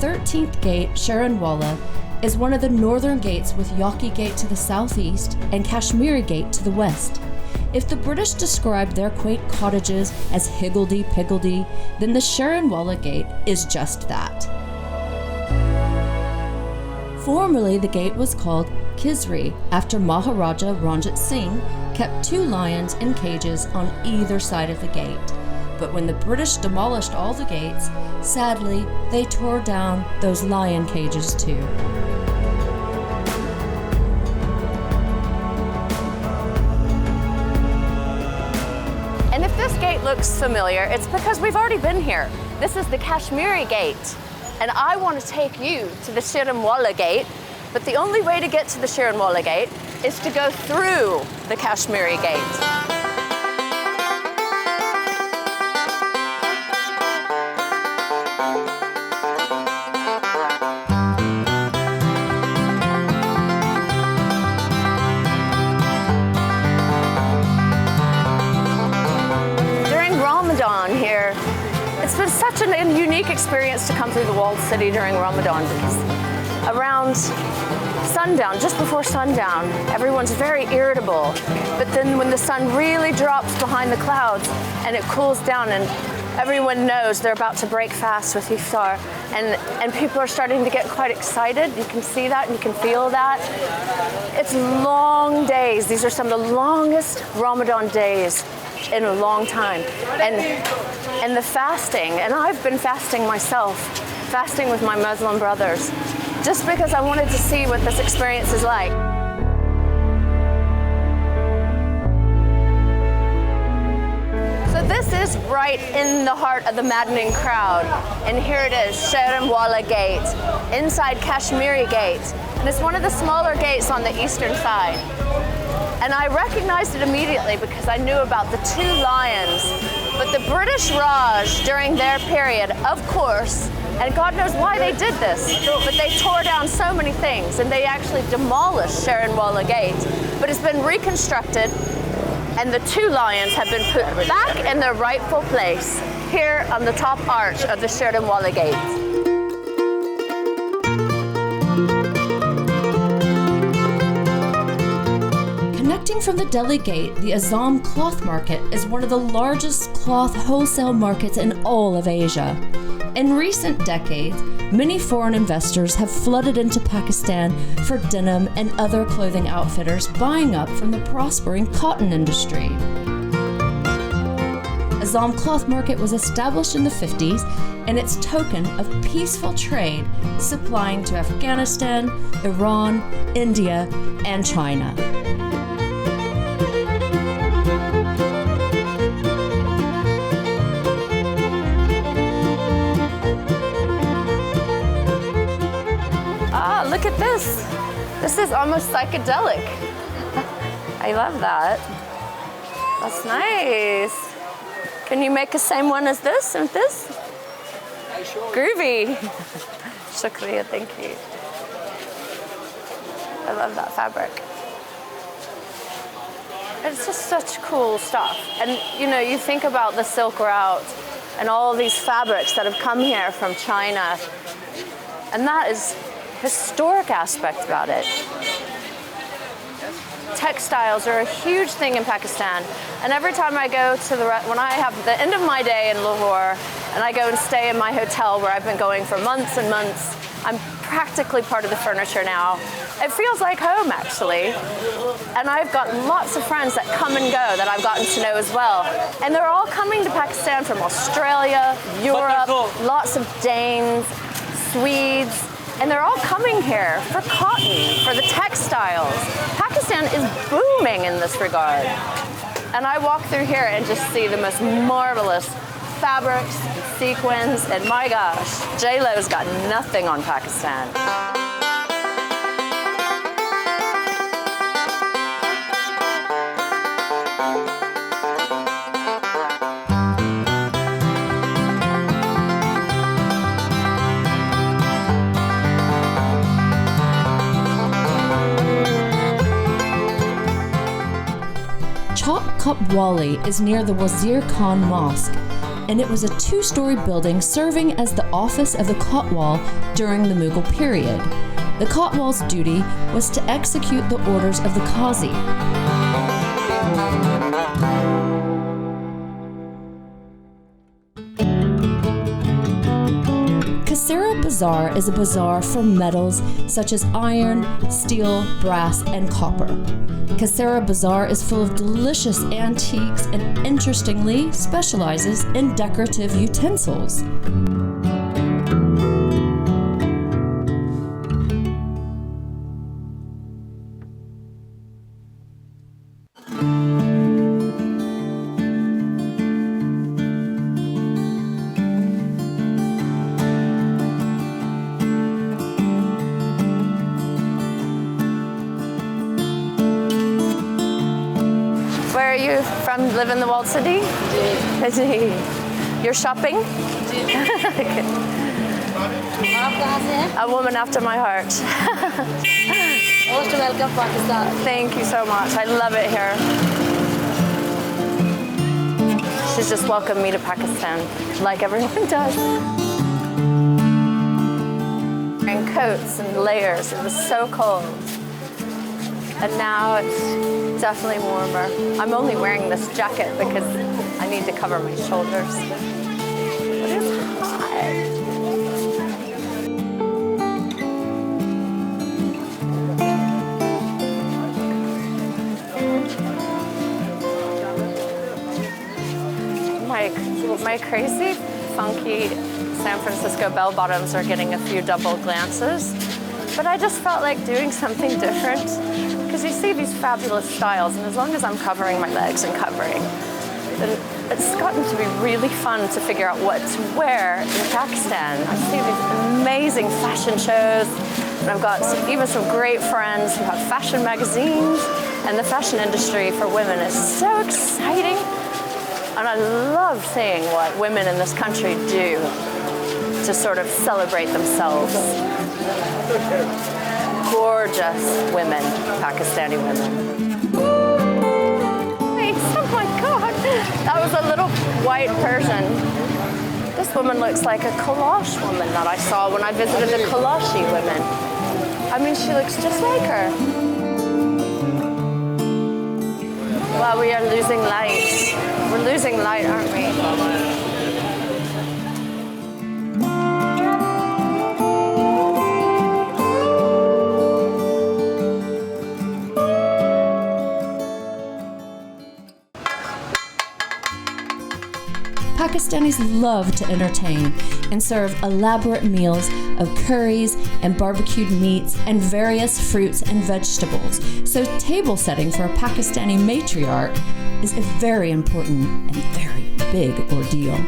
13th gate, Sharonwala, is one of the northern gates with Yaqui Gate to the southeast and Kashmiri Gate to the west. If the British described their quaint cottages as higgledy-piggledy, then the Sharonwala Gate is just that. Formerly, the gate was called Kisri, after Maharaja Ranjit Singh kept 2 lions in cages on either side of the gate. But when the British demolished all the gates, sadly, they tore down those lion cages too. And if this gate looks familiar, it's because we've already been here. This is the Kashmiri Gate, and I want to take you to the Sharonwala Gate, but the only way to get to the Sharonwala Gate is to go through the Kashmiri Gate. Ramadan here. It's been such a unique experience to come through the walled city during Ramadan, because around sundown, just before sundown, everyone's very irritable. But then when the sun really drops behind the clouds and it cools down and everyone knows they're about to break fast with iftar, and people are starting to get quite excited. You can see that and you can feel that. It's long days. These are some of the longest Ramadan days in a long time, and the fasting, and I've been fasting myself, fasting with my Muslim brothers, just because I wanted to see what this experience is like. So this is right in the heart of the maddening crowd, and here it is, Sharonwala Gate, inside Kashmiri Gate, and it's one of the smaller gates on the eastern side. And I recognized it immediately because I knew about the 2 lions. But the British Raj, during their period, of course, and God knows why they did this, but they tore down so many things, and they actually demolished Sharonwala Gate. But it's been reconstructed, and the 2 lions have been put back in their rightful place, here on the top arch of the Sharonwala Gate. Connecting from the Delhi Gate, the Azam Cloth Market is one of the largest cloth wholesale markets in all of Asia. In recent decades, many foreign investors have flooded into Pakistan for denim and other clothing outfitters buying up from the prospering cotton industry. Azam Cloth Market was established in the 50s, and its token of peaceful trade, supplying to Afghanistan, Iran, India, and China. Look at this. This is almost psychedelic. I love that. That's nice. Can you make the same one as this and this? Groovy. Shukriya, thank you. I love that fabric. It's just such cool stuff. And you know, you think about the Silk Route and all these fabrics that have come here from China, and that is historic aspect about it. Textiles are a huge thing in Pakistan, and every time I go to when I have the end of my day in Lahore and I go and stay in my hotel where I've been going for months and months, I'm practically part of the furniture now. It feels like home, actually. And I've got lots of friends that come and go that I've gotten to know as well. And they're all coming to Pakistan from Australia, Europe, lots of Danes, Swedes, and they're all coming here for cotton, for the textiles. Pakistan is booming in this regard. And I walk through here and just see the most marvelous fabrics, sequins, and my gosh, J-Lo's got nothing on Pakistan. Chowk Kapwali is near the Wazir Khan Mosque, and it was a 2-story building serving as the office of the Kotwal during the Mughal period. The Kotwal's duty was to execute the orders of the Qazi. Kasera Bazaar is a bazaar for metals such as iron, steel, brass, and copper. Kasera Bazaar is full of delicious antiques and, interestingly, specializes in decorative utensils. Where are you from? Live in the walled city? You're shopping? A woman after my heart. Most welcome, Pakistan. Thank you so much. I love it here. She's just welcomed me to Pakistan, like everyone does. Wearing coats and layers. It was so cold. And now it's definitely warmer. I'm only wearing this jacket because I need to cover my shoulders. But it's hot. My crazy, funky San Francisco bell-bottoms are getting a few double glances, but I just felt like doing something different because you see these fabulous styles, and as long as I'm covering my legs and covering, then it's gotten to be really fun to figure out what to wear in Pakistan. I see these amazing fashion shows, and I've got even some great friends who have fashion magazines, and the fashion industry for women is so exciting. And I love seeing what women in this country do to sort of celebrate themselves. Gorgeous women, Pakistani women. Oh my God, that was a little white Persian. This woman looks like a Kalash woman that I saw when I visited the Kalashi women. I mean, she looks just like her. Wow, we are losing light. We're losing light, aren't we? Pakistanis love to entertain and serve elaborate meals of curries and barbecued meats and various fruits and vegetables. So table setting for a Pakistani matriarch is a very important and very big ordeal.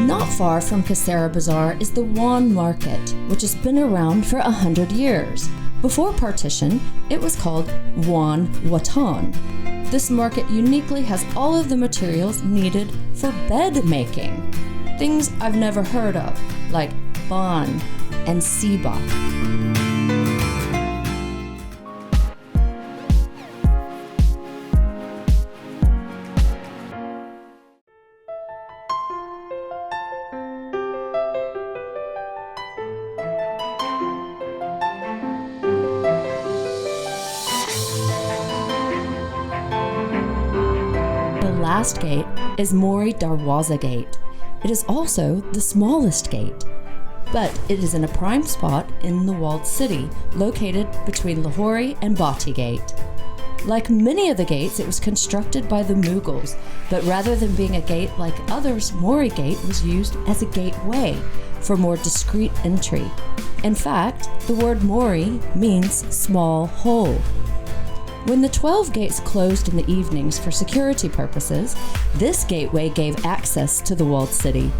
Not far from Kasera Bazaar is the Wan Market, which has been around for 100 years. Before partition, it was called Wan Watan. This market uniquely has all of the materials needed for bed making. Things I've never heard of, like ban and siba. The last gate is Mori Darwaza Gate. It is also the smallest gate, but it is in a prime spot in the walled city, located between Lahore and Bati Gate. Like many of the gates, it was constructed by the Mughals, but rather than being a gate like others, Mori Gate was used as a gateway for more discreet entry. In fact, the word Mori means small hole. When the 12 gates closed in the evenings for security purposes, this gateway gave access to the walled city.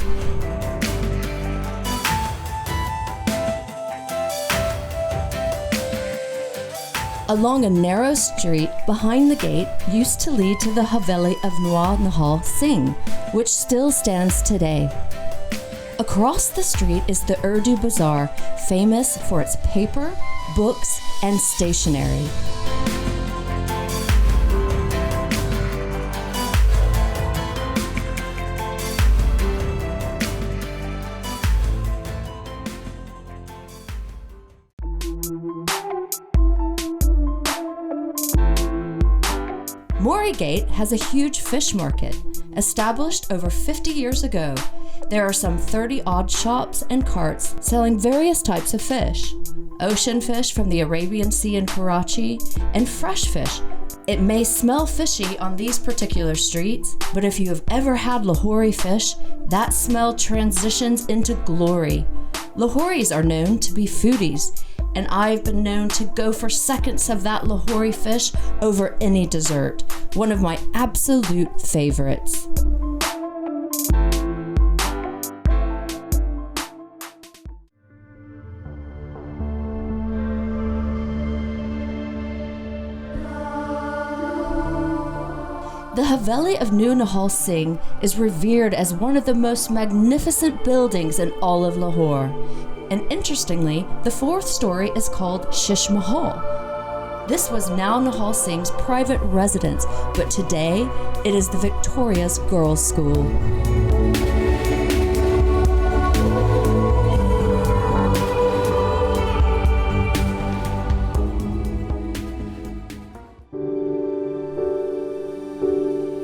Along a narrow street behind the gate used to lead to the Haveli of Nawab Nihal Singh, which still stands today. Across the street is the Urdu Bazaar, famous for its paper, books, and stationery. Mori Gate has a huge fish market. Established over 50 years ago, there are some 30-odd shops and carts selling various types of fish. Ocean fish from the Arabian Sea in Karachi, and fresh fish. It may smell fishy on these particular streets, but if you have ever had Lahore fish, that smell transitions into glory. Lahoris are known to be foodies, and I've been known to go for seconds of that Lahore fish over any dessert. One of my absolute favorites. The Haveli of New Nahal Singh is revered as one of the most magnificent buildings in all of Lahore. And interestingly, the fourth story is called Shish Mahal. This was now Nahal Singh's private residence, but today it is the Victoria's Girls' School.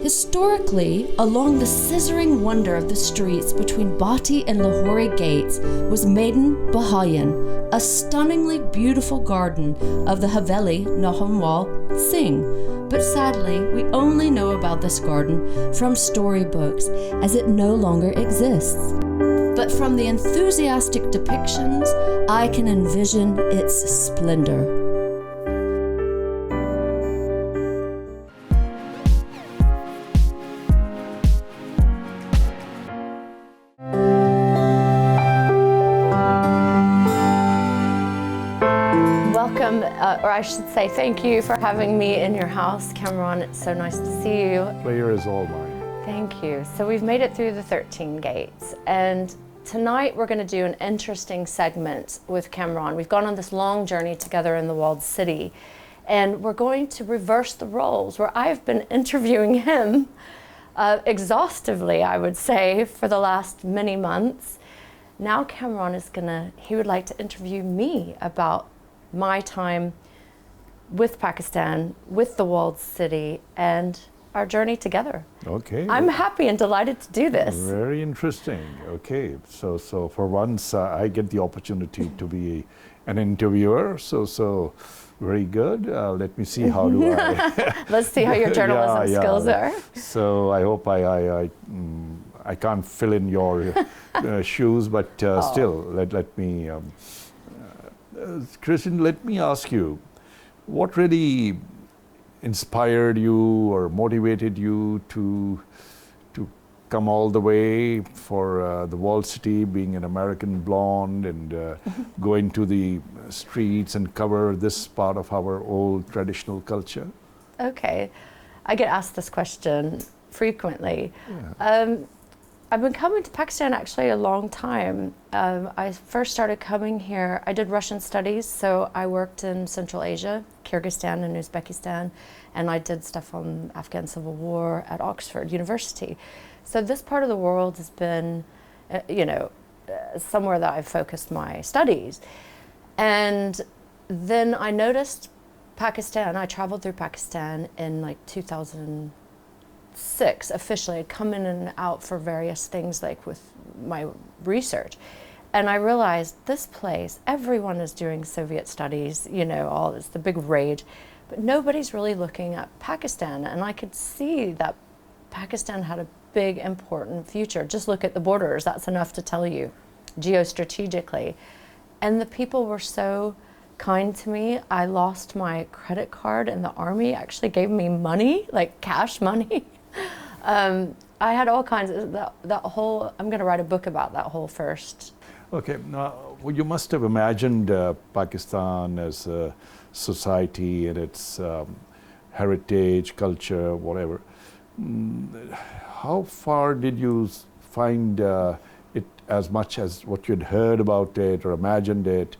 Historically, along the scissoring wonder of the streets between Bati and Lahore gates was Maiden Bahayan, a stunningly beautiful garden of the Haveli Nahanwal Singh. But sadly, we only know about this garden from storybooks, as it no longer exists. But from the enthusiastic depictions, I can envision its splendor. Welcome, or I should say thank you for having me in your house, Cameron. It's so nice to see you. Pleasure is all mine. Thank you. So we've made it through the 13 gates, and tonight we're going to do an interesting segment with Cameron. We've gone on this long journey together in the walled city, and we're going to reverse the roles, where I've been interviewing him exhaustively, I would say, for the last many months. Now Cameron he would like to interview me about my time with Pakistan, with the walled city, and our journey together. Okay. I'm happy and delighted to do this. Very interesting. Okay. So for once I get the opportunity to be an interviewer. So very good. Let me see how do I. Let's see how your journalism skills are. So I hope I can't fill in your shoes, but still let me. Kirsten, let me ask you, what really inspired you or motivated you to come all the way for the walled city, being an American blonde, and go into the streets and cover this part of our old traditional culture? Okay, I get asked this question frequently. Yeah. I've been coming to Pakistan actually a long time. I first started coming here, I did Russian studies, so I worked in Central Asia, Kyrgyzstan and Uzbekistan, and I did stuff on Afghan Civil War at Oxford University. So this part of the world has been, somewhere that I've focused my studies. And then I noticed Pakistan, I traveled through Pakistan in like 2006 officially. I'd come in and out for various things like with my research, and I realized this place, everyone is doing Soviet studies, all this, the big rage, but nobody's really looking at Pakistan. And I could see that Pakistan had a big important future. Just look at the borders, that's enough to tell you geostrategically. And the people were so kind to me. I lost my credit card, and the army actually gave me money, like cash money. I had all kinds of that whole. I'm going to write a book about that whole first. Okay, now you must have imagined Pakistan as a society and its heritage, culture, whatever. How far did you find it, as much as what you'd heard about it or imagined it,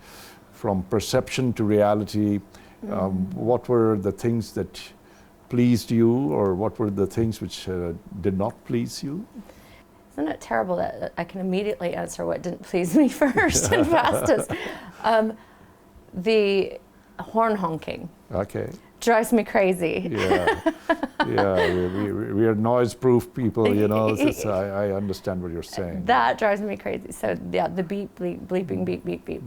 from perception to reality? What were the things that pleased you, or what were the things which did not please you? Isn't it terrible that I can immediately answer what didn't please me first and fastest? The horn honking. Okay. drives me crazy. Yeah, yeah. We are noise-proof people, you know. I understand what you're saying. That drives me crazy. So yeah, the beep, bleeping, beep, beep, beep.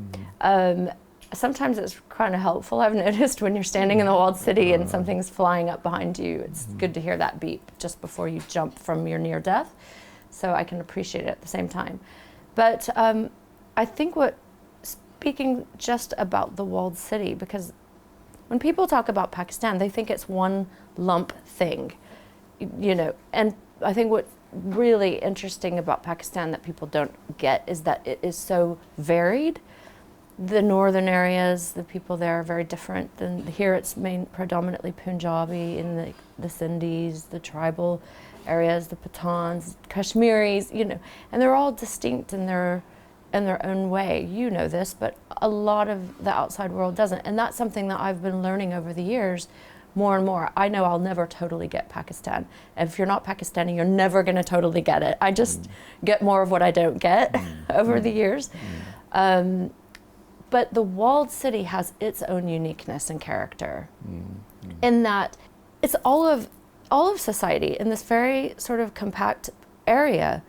Sometimes it's kind of helpful. I've noticed when you're standing in the walled city and something's flying up behind you, it's good to hear that beep just before you jump from your near death. So I can appreciate it at the same time. But I think speaking just about the walled city, because when people talk about Pakistan, they think it's one lump thing, you know. And I think what's really interesting about Pakistan that people don't get is that it is so varied. The northern areas, the people there are very different than here. It's predominantly Punjabi, in the Sindhis, the tribal areas, the Pathans, Kashmiris, you know, and they're all distinct in their own way. You know this, but a lot of the outside world doesn't. And that's something that I've been learning over the years more and more. I know I'll never totally get Pakistan. And if you're not Pakistani, you're never going to totally get it. I just get more of what I don't get over the years. But the walled city has its own uniqueness and character in that it's all of society in this very sort of compact area.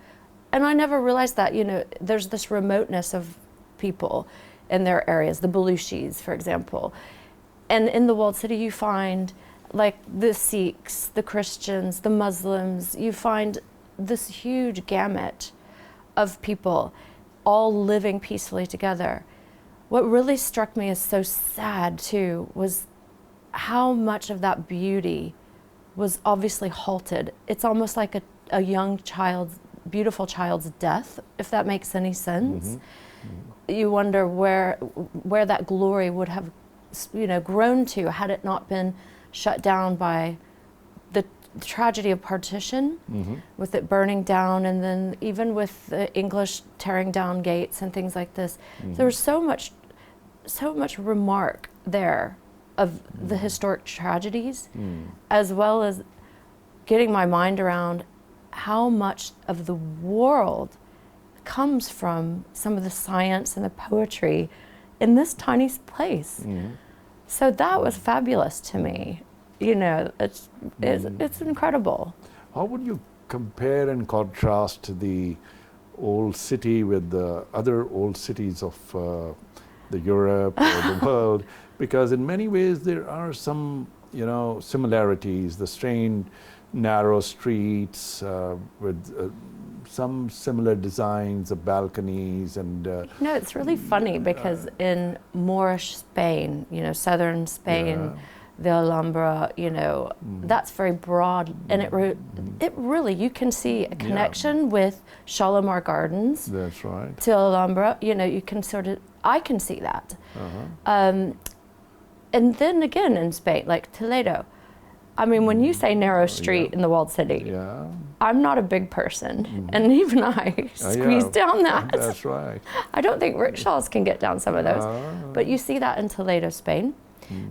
And I never realized that, you know, there's this remoteness of people in their areas, the Baluchis, for example. And in the walled city, you find like the Sikhs, the Christians, the Muslims, you find this huge gamut of people all living peacefully together. What really struck me as so sad too was how much of that beauty was obviously halted. It's almost like a young child's, beautiful child's death, if that makes any sense. You wonder where that glory would have, you know, grown to had it not been shut down by the tragedy of partition, with it burning down, and then even with the English tearing down gates and things like this. There was so much remark there of the historic tragedies, as well as getting my mind around how much of the world comes from some of the science and the poetry in this tiny place. So that was fabulous to me. You know, it's incredible. How would you compare and contrast the old city with the other old cities of the Europe or the world? Because in many ways there are some, you know, similarities. The strange narrow streets with some similar designs of balconies and. No, it's really funny because in Moorish Spain, you know, southern Spain, the Alhambra, you know, that's very broad, and it really, you can see a connection with Shalimar Gardens. That's right. To Alhambra, you know, you can I can see that. And then again in Spain, like Toledo. I mean, when you say narrow street in the walled city, I'm not a big person, and even I squeeze down that. That's right. I don't think rickshaws can get down some of those, but you see that in Toledo, Spain.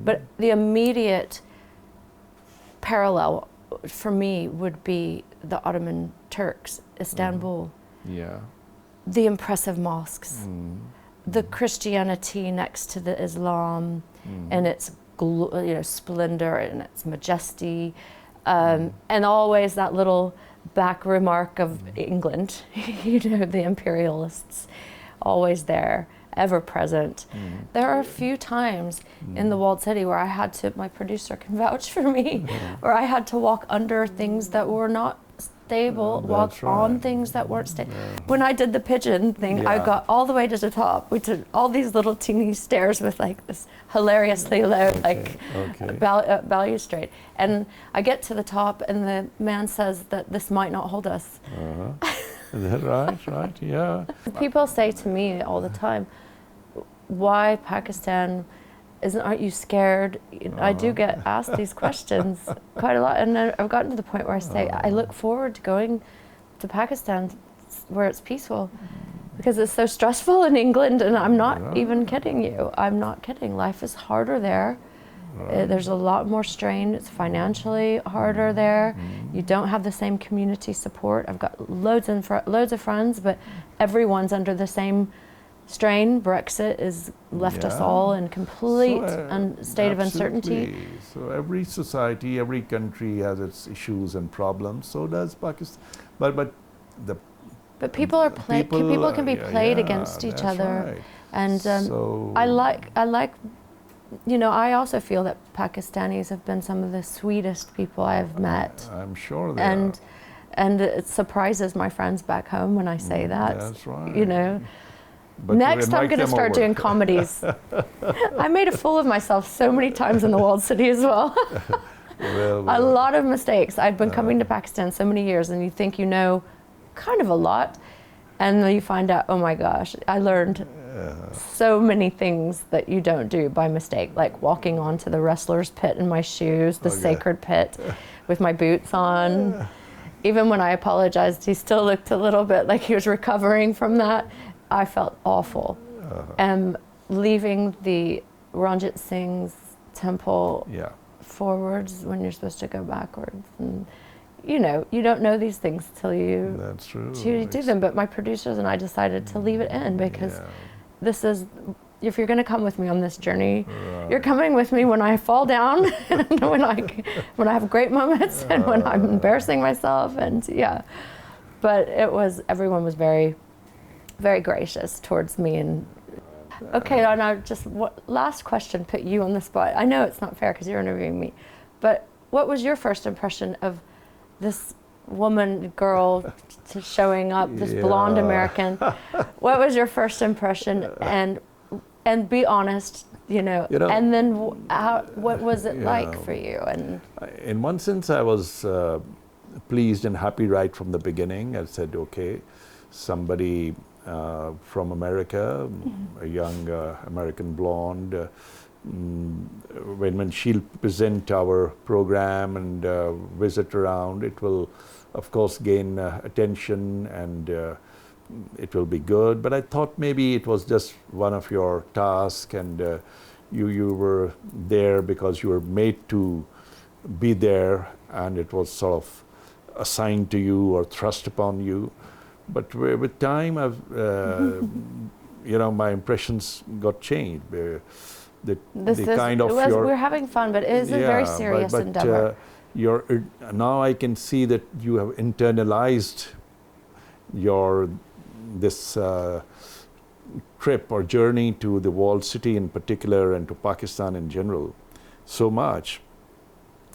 But the immediate parallel for me would be the Ottoman Turks, Istanbul. The impressive mosques, the Christianity next to the Islam, and its splendor and its majesty, and always that little back remark of England, you know, the imperialists, always there, ever present. There are a few times in the walled city where I had to, my producer can vouch for me, where I had to walk under things that were not stable, walk on things that weren't stable. When I did the pigeon thing, I got all the way to the top. We took all these little teeny stairs with like this hilariously low balustrade. And I get to the top and the man says that this might not hold us. Is that right? Yeah. People say to me all the time, why Pakistan? Aren't you scared? I do get asked these questions quite a lot, and I've gotten to the point where I say I look forward to going to Pakistan where it's peaceful, because it's so stressful in England, and I'm not even kidding you. I'm not kidding. Life is harder there. There's a lot more strain. It's financially harder there. You don't have the same community support. I've got loads of friends, but everyone's under the same strain. Brexit has left us all in complete state of uncertainty. Absolutely. So every society, every country has its issues and problems. So does Pakistan. But people are people can be played against each other, right. and So I like. You know, I also feel that Pakistanis have been some of the sweetest people I've met. I'm sure they and are. and it surprises my friends back home when I say that. That's right. You know. But Next, I'm going to start doing comedies. I made a fool of myself so many times in the walled city as well. A lot of mistakes. I'd been coming to Pakistan so many years, and you think you know kind of a lot, and then you find out, oh my gosh, I learned so many things that you don't do by mistake, like walking onto the wrestler's pit in my shoes, the sacred pit, with my boots on. Even when I apologized, he still looked a little bit like he was recovering from that. I felt awful. Leaving the Ranjit Singh's temple forwards when you're supposed to go backwards. And, you know, you don't know these things till you That's true. do them. But my producers and I decided to leave it in because this is, if you're going to come with me on this journey, you're coming with me when I fall down, and when I have great moments, and when I'm embarrassing myself, and But everyone was very, very gracious towards me. And okay, now just last question, put you on the spot. I know it's not fair because you're interviewing me, but what was your first impression of this girl showing up, this blonde American? What was your first impression? And be honest, you know and then what was it like for you? And in one sense, I was pleased and happy right from the beginning. I said, okay, somebody from America, a young American blonde. When she'll present our program and visit around, it will, of course, gain attention, and it will be good. But I thought maybe it was just one of your tasks, and you were there because you were made to be there, and it was sort of assigned to you or thrust upon you. But with time, my impressions got changed. We're having fun, but it is a very serious endeavor. Now I can see that you have internalized this trip or journey to the walled city in particular, and to Pakistan in general, so much,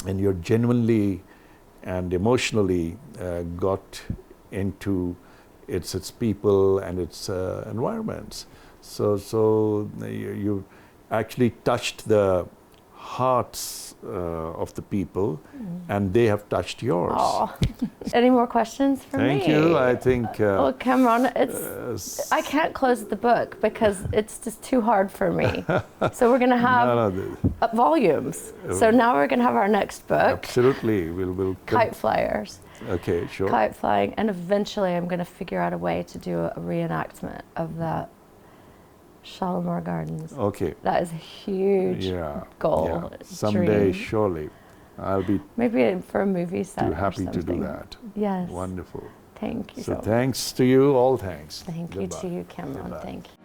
and you're genuinely and emotionally got into its people and its environments. So you actually touched the hearts of the people, and they have touched yours. Oh. Any more questions for me? Thank you. I think. Well, Cameron, I can't close the book because it's just too hard for me. So we're going to have volumes. So now we're going to have our next book. Absolutely, we'll Kite Flyers. Okay, sure. Kite flying, and eventually I'm going to figure out a way to do a reenactment of that Shalimar Gardens. Okay. That is a huge goal. Yeah. Someday, dream. surely, I'll be maybe for a movie set. too happy or to do something. that. Yes. Wonderful. Thank you. So thanks to you. All thanks. Thank you to you, Cameron. Goodbye. Thank you.